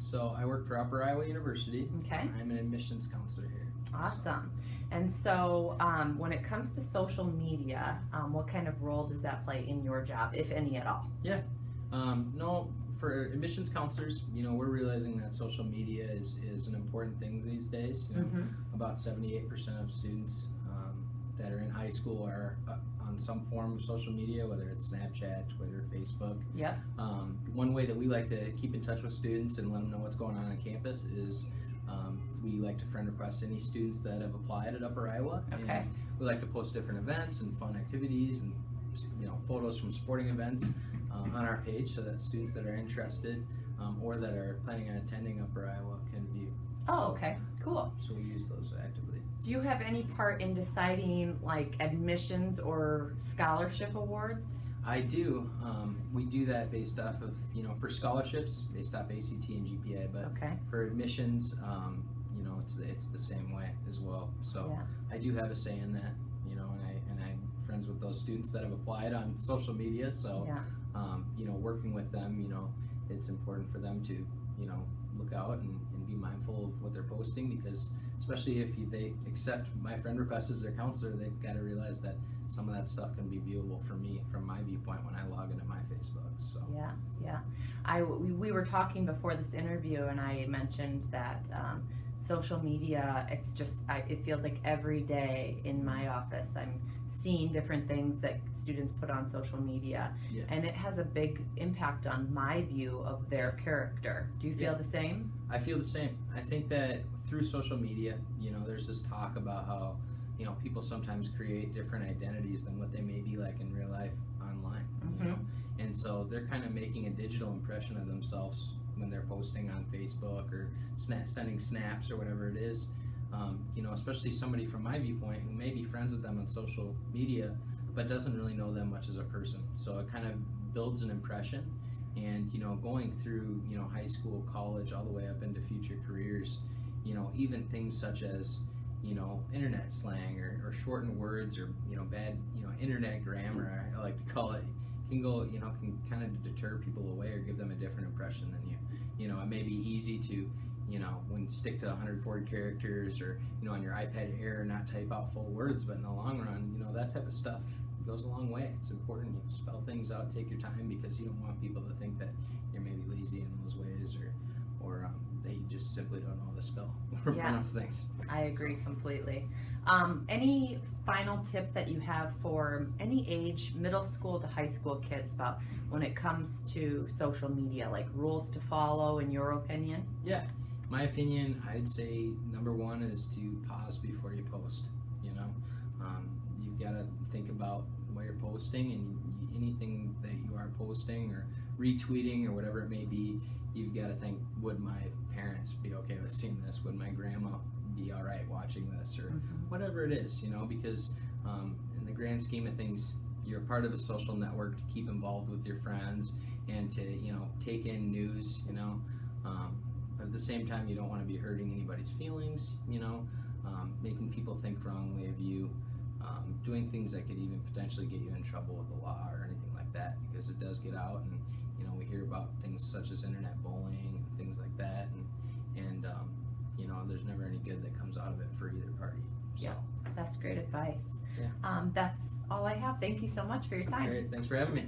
So I work for Upper Iowa University. Okay. I'm an admissions counselor here. Awesome. And so when it comes to social media, what kind of role does that play in your job, if any at all? Yeah. No, for admissions counselors, we're realizing that social media is an important thing these days. About 78% of students that are in high school are on some form of social media, whether it's Snapchat, Twitter, Facebook. Yep. One way that we like to keep in touch with students and let them know what's going on campus is we like to friend request any students that have applied at Upper Iowa. Okay. And we like to post different events and fun activities and photos from sporting events on our page so that students that are interested or that are planning on attending Upper Iowa can view. Oh, okay, cool. So we use those actively. Do you have any part in deciding like admissions or scholarship awards? I do. We do that based off of, for scholarships, based off ACT and GPA, but Okay. for admissions, it's the same way as well. So Yeah. I do have a say in that, and I'm friends with those students that have applied on social media. So, Yeah. Working with them, it's important for them to, look out and be mindful of what they're posting, because especially if they accept my friend request as their counselor, they've got to realize that some of that stuff can be viewable for me from my viewpoint when I log into my Facebook. So Yeah. We were talking before this interview, and I mentioned that social media, it feels like every day in my office I'm seeing different things that students put on social media, Yeah. and it has a big impact on my view of their character. Do you feel the same? I feel the same. I think that through social media, there's this talk about how, people sometimes create different identities than what they may be like in real life online. And so they're kind of making a digital impression of themselves when they're posting on Facebook or sending snaps or whatever it is. Especially somebody from my viewpoint who may be friends with them on social media but doesn't really know them much as a person. So it kind of builds an impression. And going through high school, college, all the way up into future careers, even things such as internet slang or shortened words or bad internet grammar, I like to call it, can go can kind of deter people away or give them a different impression than you. It may be easy to when you stick to 140 characters or on your iPad Air not type out full words, but in the long run that type of stuff goes a long way. It's important you spell things out, take your time, because you don't want people to think that you're maybe lazy in those ways or they just simply don't know how to spell or pronounce things. I agree completely. Any final tip that you have for any age, middle school to high school kids, about when it comes to social media, like rules to follow in your opinion? Yeah, my opinion, I'd say number one is to pause before you post. You've got to think about what you're posting, and anything that you are posting or retweeting or whatever it may be, you've got to think, would my parents be okay with seeing this? Would my grandma be all right watching this? Or whatever it is, because in the grand scheme of things, you're part of a social network to keep involved with your friends and to take in news, but at the same time you don't want to be hurting anybody's feelings, making people think wrongly of you, doing things that could even potentially get you in trouble with the law or anything like that, because it does get out, and we hear about things such as internet bullying and things like that, and there's never any good that comes out of it for either party. So. Yeah, that's great advice. Yeah. That's all I have. Thank you so much for your time. Great, thanks for having me.